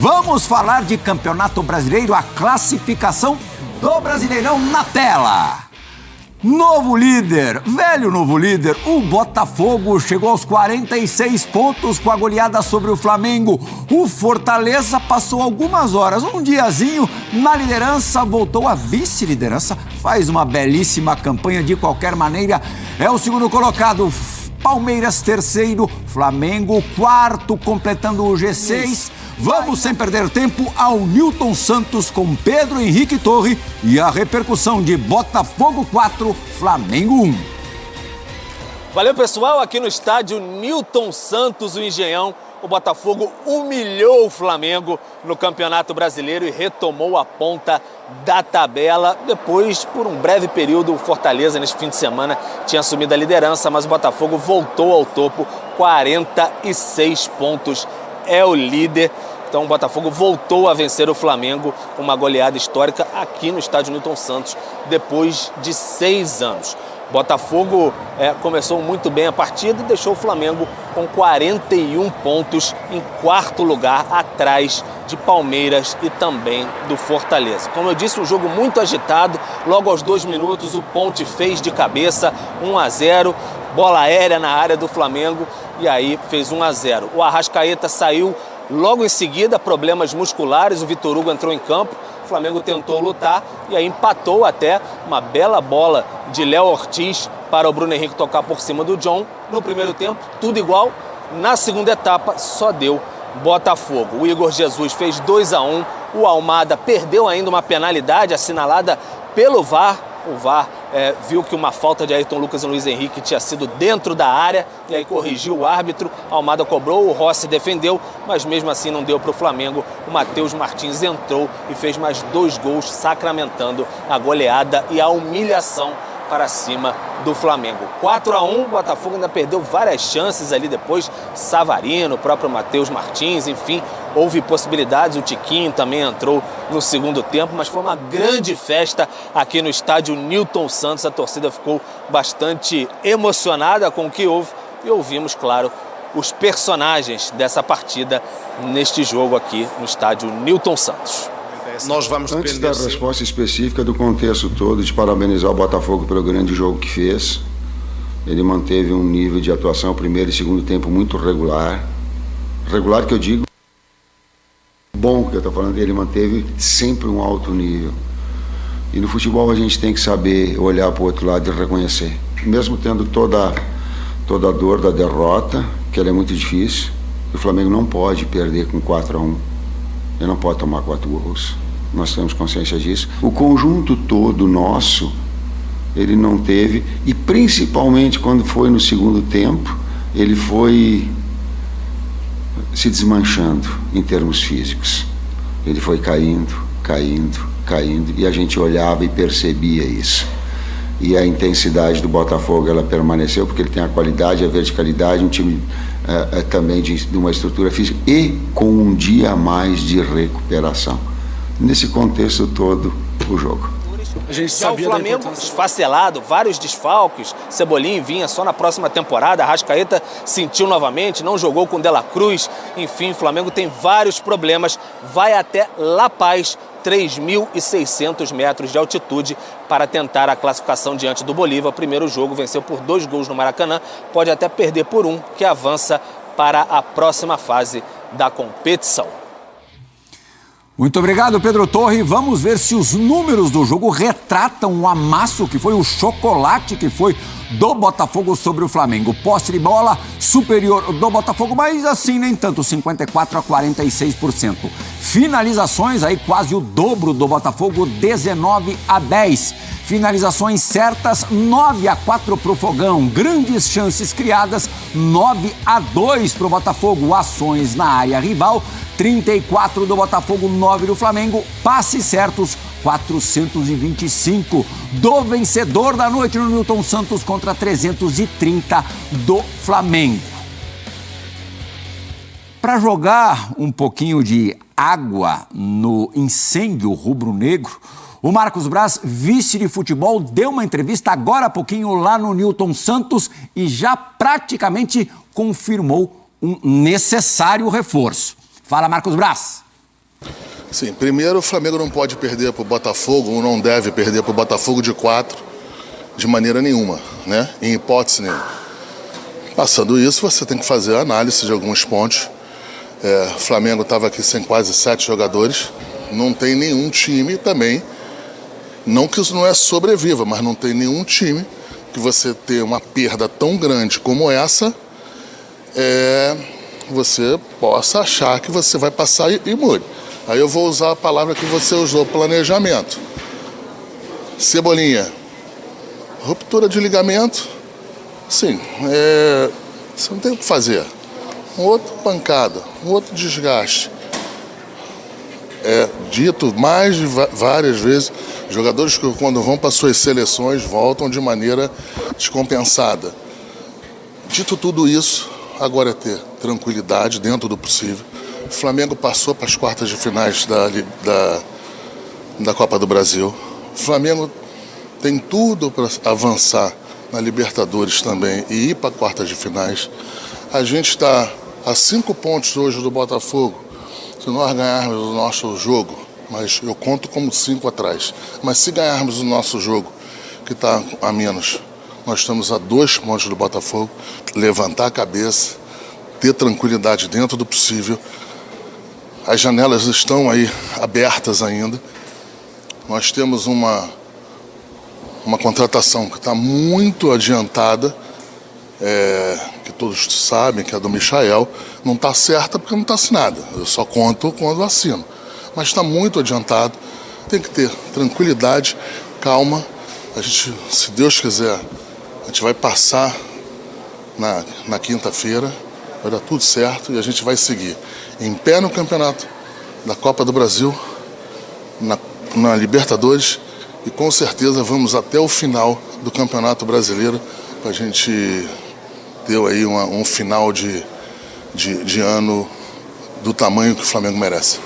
Vamos falar de Campeonato Brasileiro, a classificação do Brasileirão na tela. Novo líder, velho novo líder, o Botafogo chegou aos 46 pontos com a goleada sobre o Flamengo. O Fortaleza passou algumas horas, um diazinho na liderança, voltou à vice-liderança, faz uma belíssima campanha de qualquer maneira. É o segundo colocado, Palmeiras terceiro, Flamengo quarto, completando o G6. Vamos, sem perder tempo, ao Newton Santos com Pedro Henrique Torre e a repercussão de Botafogo 4, Flamengo 1. Valeu, pessoal. Aqui no estádio Newton Santos, o Engenhão, o Botafogo humilhou o Flamengo no Campeonato Brasileiro e retomou a ponta da tabela. Depois, por um breve período, o Fortaleza, neste fim de semana, tinha assumido a liderança, mas o Botafogo voltou ao topo, 46 pontos. É o líder. Então o Botafogo voltou a vencer o Flamengo, uma goleada histórica aqui no estádio Newton Santos, depois de 6 anos. Botafogo começou muito bem a partida e deixou o Flamengo com 41 pontos em quarto lugar, atrás de Palmeiras e também do Fortaleza. Como eu disse, um jogo muito agitado. Logo aos 2 minutos, o Ponte fez de cabeça 1-0, bola aérea na área do Flamengo e aí fez 1-0. O Arrascaeta saiu logo em seguida, problemas musculares, o Vitor Hugo entrou em campo. O Flamengo tentou lutar e aí empatou até uma bela bola de Léo Ortiz para o Bruno Henrique tocar por cima do John. No primeiro tempo, tudo igual. Na segunda etapa, só deu Botafogo. O Igor Jesus fez 2-1. O Almada perdeu ainda uma penalidade assinalada pelo VAR. O VAR viu que uma falta de Ayrton Lucas e Luiz Henrique tinha sido dentro da área e aí corrigiu o árbitro. Almada cobrou, o Rossi defendeu, mas mesmo assim não deu para o Flamengo. O Matheus Martins entrou e fez mais 2 gols, sacramentando a goleada e a humilhação para cima do Flamengo. 4-1, o Botafogo ainda perdeu várias chances ali depois. Savarino, o próprio Matheus Martins, enfim, houve possibilidades. O Tiquinho também entrou no segundo tempo, mas foi uma grande festa aqui no estádio Newton Santos. A torcida ficou bastante emocionada com o que houve e ouvimos, claro, os personagens dessa partida neste jogo aqui no estádio Newton Santos. Nós vamos Antes da resposta específica do contexto todo, de parabenizar o Botafogo pelo grande jogo que fez. Ele manteve um nível de atuação, primeiro e segundo tempo, muito regular. Regular que eu digo, bom que eu estou falando, ele manteve sempre um alto nível. E no futebol a gente tem que saber olhar para o outro lado e reconhecer. Mesmo tendo toda a dor da derrota, que ela é muito difícil, o Flamengo não pode perder com 4-1. Ele não pode tomar 4 gols. Nós temos consciência disso. O conjunto todo nosso, ele não teve, e principalmente quando foi no segundo tempo, ele foi se desmanchando em termos físicos. Ele foi caindo, e a gente olhava e percebia isso. E a intensidade do Botafogo, ela permaneceu, porque ele tem a qualidade, a verticalidade, um time também de uma estrutura física e com um dia a mais de recuperação. Nesse contexto todo, o jogo. A gente sabia o Flamengo esfacelado, vários desfalques. Cebolinha vinha só na próxima temporada. Arrascaeta sentiu novamente, não jogou com De La Cruz. Enfim, o Flamengo tem vários problemas. Vai até La Paz, 3.600 metros de altitude, para tentar a classificação diante do Bolívar. O primeiro jogo venceu por 2 gols no Maracanã. Pode até perder por 1, que avança para a próxima fase da competição. Muito obrigado, Pedro Torre. Vamos ver se os números do jogo retratam o amasso que foi, o chocolate que foi do Botafogo sobre o Flamengo. Posse de bola superior do Botafogo, mas assim nem tanto, 54-46%. Finalizações, aí quase o dobro do Botafogo, 19-10. Finalizações certas, 9-4 para o Fogão. Grandes chances criadas, 9-2 para o Botafogo. Ações na área rival, 34 do Botafogo, 9 do Flamengo. Passes certos, 425 do vencedor da noite no Newton Santos contra 330 do Flamengo. Para jogar um pouquinho de água no incêndio rubro-negro, o Marcos Braz, vice de futebol, deu uma entrevista agora há pouquinho lá no Newton Santos e já praticamente confirmou um necessário reforço. Fala, Marcos Braz. Sim, primeiro o Flamengo não pode perder para o Botafogo, ou não deve perder para o Botafogo de 4, de maneira nenhuma, né? Em hipótese nenhuma. Passando isso, você tem que fazer a análise de alguns pontos. O Flamengo estava aqui sem quase 7 jogadores, não tem nenhum time também, não que isso não é sobreviva, mas não tem nenhum time que você ter uma perda tão grande como essa, você possa achar que você vai passar e mude. Aí eu vou usar a palavra que você usou, planejamento. Cebolinha, ruptura de ligamento, sim, você não tem o que fazer. Um outro pancada, um outro desgaste. Dito mais de várias vezes, jogadores que quando vão para suas seleções voltam de maneira descompensada. Dito tudo isso, agora é ter tranquilidade dentro do possível. O Flamengo passou para as quartas de finais da Copa do Brasil. O Flamengo tem tudo para avançar na Libertadores também e ir para quartas de finais. A gente está a 5 pontos hoje do Botafogo. Se nós ganharmos o nosso jogo, mas eu conto como 5 atrás, mas se ganharmos o nosso jogo, que está a menos, nós estamos a 2 pontos do Botafogo, levantar a cabeça, ter tranquilidade dentro do possível. As janelas estão aí abertas ainda. Nós temos uma contratação que está muito adiantada, que todos sabem, que é a do Michael. Não está certa porque não está assinada. Eu só conto quando assino. Mas está muito adiantado. Tem que ter tranquilidade, calma. A gente, se Deus quiser, a gente vai passar na quinta-feira. Vai dar tudo certo e a gente vai seguir em pé no campeonato da Copa do Brasil, na Libertadores, e com certeza vamos até o final do Campeonato Brasileiro para a gente ter aí um final de ano do tamanho que o Flamengo merece.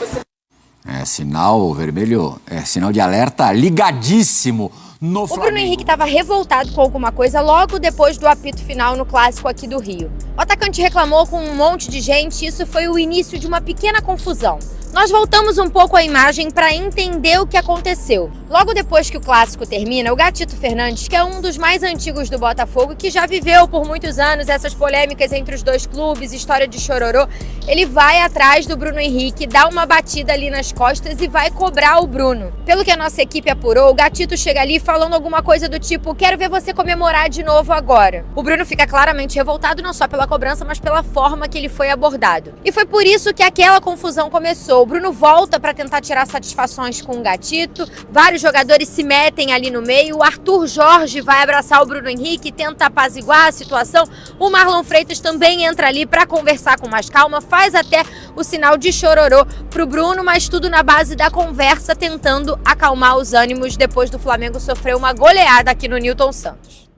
Sinal vermelho, sinal de alerta ligadíssimo no Flamengo. O Bruno Henrique estava revoltado com alguma coisa logo depois do apito final no clássico aqui do Rio. O atacante reclamou com um monte de gente e isso foi o início de uma pequena confusão. Nós voltamos um pouco a imagem para entender o que aconteceu. Logo depois que o clássico termina, o Gatito Fernandes, que é um dos mais antigos do Botafogo, que já viveu por muitos anos essas polêmicas entre os dois clubes, história de chororô, ele vai atrás do Bruno Henrique, dá uma batida ali nas costas e vai cobrar o Bruno. Pelo que a nossa equipe apurou, o Gatito chega ali falando alguma coisa do tipo: quero ver você comemorar de novo agora. O Bruno fica claramente revoltado não só pela cobrança, mas pela forma que ele foi abordado. E foi por isso que aquela confusão começou. O Bruno volta para tentar tirar satisfações com o Gatito, vários jogadores se metem ali no meio, o Arthur Jorge vai abraçar o Bruno Henrique, tenta apaziguar a situação, o Marlon Freitas também entra ali para conversar com mais calma, faz até o sinal de chororô pro Bruno, mas tudo na base da conversa, tentando acalmar os ânimos depois do Flamengo sofrer uma goleada aqui no Newton Santos.